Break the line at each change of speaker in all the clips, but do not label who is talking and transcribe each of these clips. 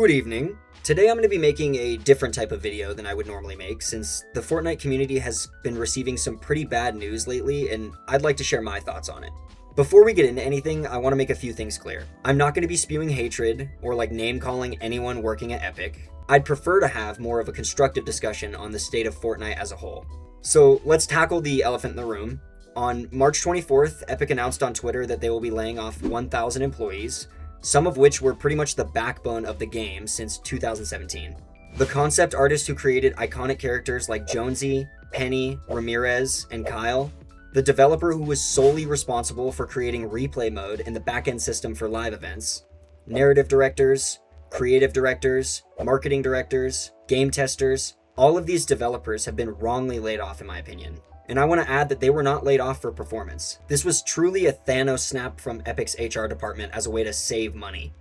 Good evening. Today I'm going to be making a different type of video than I would normally make since the Fortnite community has been receiving some pretty bad news lately and I'd like to share my thoughts on it. Before we get into anything, I want to make a few things clear. I'm not going to be spewing hatred or name calling anyone working at Epic. I'd prefer to have more of a constructive discussion on the state of Fortnite as a whole. So let's tackle the elephant in the room. On March 24th, Epic announced on Twitter that they will be laying off 1,000 employees, some of which were pretty much the backbone of the game since 2017. The concept artist who created iconic characters like Jonesy, Penny, Ramirez, and Kyle, the developer who was solely responsible for creating replay mode and the backend system for live events, narrative directors, creative directors, marketing directors, game testers, all of these developers have been wrongly laid off in my opinion. And I want to add that they were not laid off for performance. This was truly a Thanos snap from Epic's HR department as a way to save money.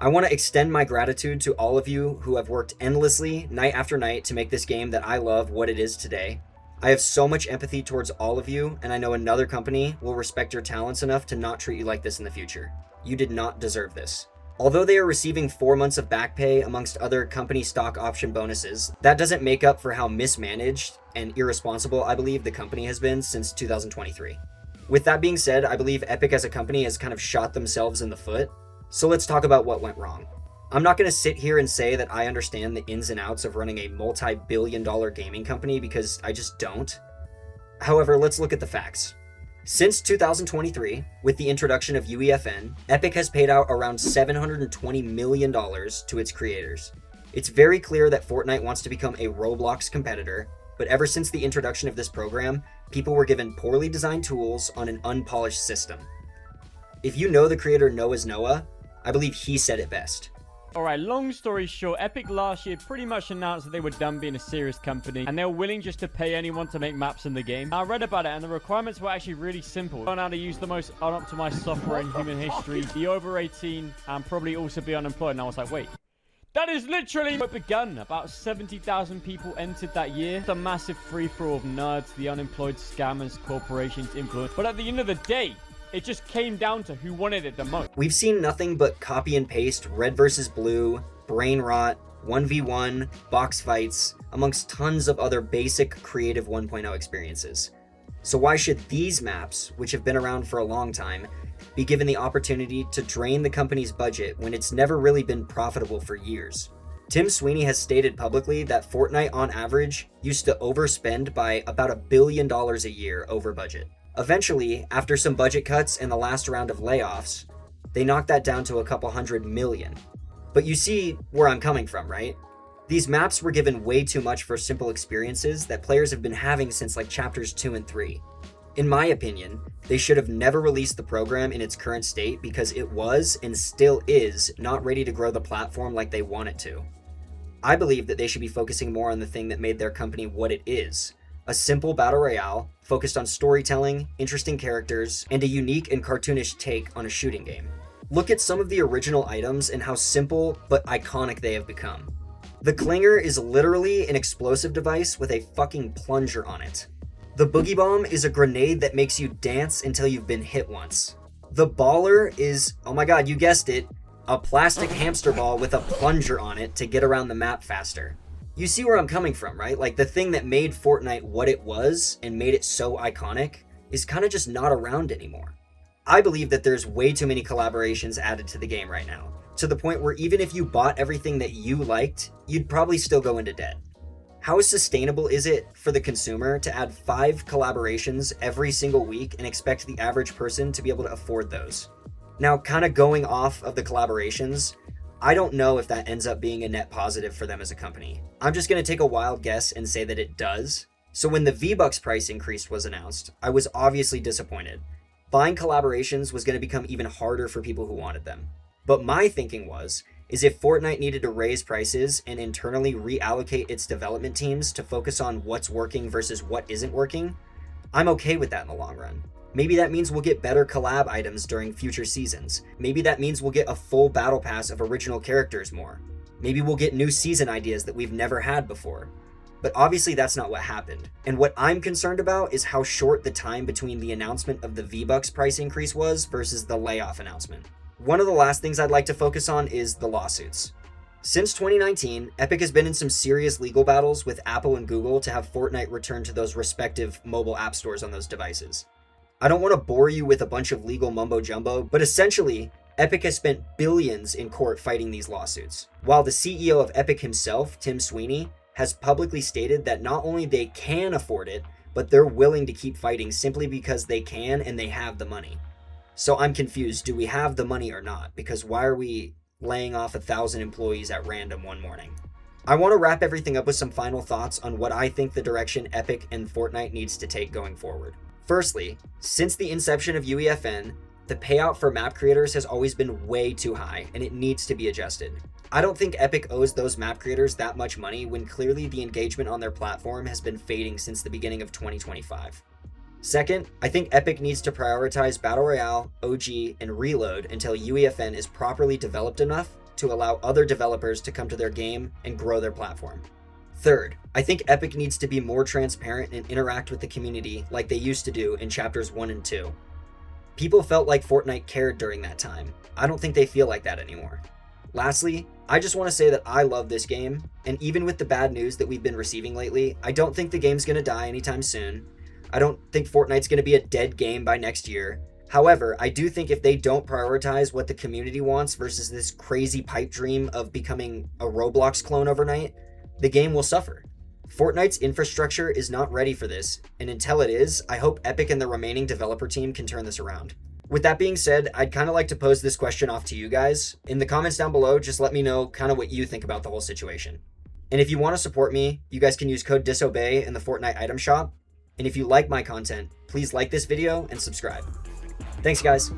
I want to extend my gratitude to all of you who have worked endlessly, night after night, to make this game that I love what it is today. I have so much empathy towards all of you, and I know another company will respect your talents enough to not treat you like this in the future. You did not deserve this. Although they are receiving 4 months of back pay amongst other company stock option bonuses, that doesn't make up for how mismanaged and irresponsible I believe the company has been since 2023. With that being said, I believe Epic as a company has kind of shot themselves in the foot. So let's talk about what went wrong. I'm not going to sit here and say that I understand the ins and outs of running a multi-billion-dollar gaming company because I just don't. However, let's look at the facts. Since 2023, with the introduction of UEFN, Epic has paid out around $720 million to its creators. It's very clear that Fortnite wants to become a Roblox competitor, but ever since the introduction of this program, people were given poorly designed tools on an unpolished system. If you know the creator Noah's Noah, I believe he said it best.
Alright, long story short, Epic last year pretty much announced that they were done being a serious company and they were willing just to pay anyone to make maps in the game. I read about it and the requirements were actually really simple. Learn how to use the most unoptimized software in human history, be over 18, and probably also be unemployed. And I was like, wait. That is literally what begun. About 70,000 people entered that year. It's a massive free-for-all of nerds, the unemployed, scammers, corporations, influence. But at the end of the day, it just came down to who wanted it the most.
We've seen nothing but copy and paste, red versus blue, brain rot, 1v1, box fights, amongst tons of other basic creative 1.0 experiences. So why should these maps, which have been around for a long time, be given the opportunity to drain the company's budget when it's never really been profitable for years? Tim Sweeney has stated publicly that Fortnite on average used to overspend by about $1 billion a year over budget. Eventually, after some budget cuts and the last round of layoffs, they knocked that down to a couple $100 million. But you see where I'm coming from, right? These maps were given way too much for simple experiences that players have been having since chapters 2 and 3. In my opinion, they should have never released the program in its current state because it was and still is not ready to grow the platform like they want it to. I believe that they should be focusing more on the thing that made their company what it is. A simple battle royale focused on storytelling, interesting characters, and a unique and cartoonish take on a shooting game. Look at some of the original items and how simple but iconic they have become. The Clinger is literally an explosive device with a fucking plunger on it. The Boogie Bomb is a grenade that makes you dance until you've been hit once. The Baller is, oh my god, you guessed it, a plastic hamster ball with a plunger on it to get around the map faster. You see where I'm coming from, right? The thing that made Fortnite what it was and made it so iconic is kind of just not around anymore. I believe that there's way too many collaborations added to the game right now, to the point where even if you bought everything that you liked, you'd probably still go into debt. How sustainable is it for the consumer to add 5 collaborations every single week and expect the average person to be able to afford those? Now, kind of going off of the collaborations, I don't know if that ends up being a net positive for them as a company. I'm just going to take a wild guess and say that it does. So when the V-Bucks price increase was announced, I was obviously disappointed. Buying collaborations was going to become even harder for people who wanted them. But my thinking is if Fortnite needed to raise prices and internally reallocate its development teams to focus on what's working versus what isn't working, I'm okay with that in the long run. Maybe that means we'll get better collab items during future seasons. Maybe that means we'll get a full battle pass of original characters more. Maybe we'll get new season ideas that we've never had before. But obviously that's not what happened. And what I'm concerned about is how short the time between the announcement of the V-Bucks price increase was versus the layoff announcement. One of the last things I'd like to focus on is the lawsuits. Since 2019, Epic has been in some serious legal battles with Apple and Google to have Fortnite return to those respective mobile app stores on those devices. I don't want to bore you with a bunch of legal mumbo jumbo, but essentially, Epic has spent billions in court fighting these lawsuits. While the CEO of Epic himself, Tim Sweeney, has publicly stated that not only they can afford it, but they're willing to keep fighting simply because they can and they have the money. So I'm confused, do we have the money or not? Because why are we laying off 1,000 employees at random one morning? I want to wrap everything up with some final thoughts on what I think the direction Epic and Fortnite needs to take going forward. Firstly, since the inception of UEFN, the payout for map creators has always been way too high, and it needs to be adjusted. I don't think Epic owes those map creators that much money when clearly the engagement on their platform has been fading since the beginning of 2025. Second, I think Epic needs to prioritize Battle Royale, OG, and Reload until UEFN is properly developed enough to allow other developers to come to their game and grow their platform. Third, I think Epic needs to be more transparent and interact with the community like they used to do in Chapters 1 and 2. People felt like Fortnite cared during that time. I don't think they feel like that anymore. Lastly, I just want to say that I love this game, and even with the bad news that we've been receiving lately, I don't think the game's going to die anytime soon. I don't think Fortnite's going to be a dead game by next year. However, I do think if they don't prioritize what the community wants versus this crazy pipe dream of becoming a Roblox clone overnight, the game will suffer. Fortnite's infrastructure is not ready for this, and until it is, I hope Epic and the remaining developer team can turn this around. With that being said, I'd kind of like to pose this question off to you guys. In the comments down below, just let me know kind of what you think about the whole situation. And if you want to support me, you guys can use code Disobae in the Fortnite item shop. And if you like my content, please like this video and subscribe. Thanks, guys.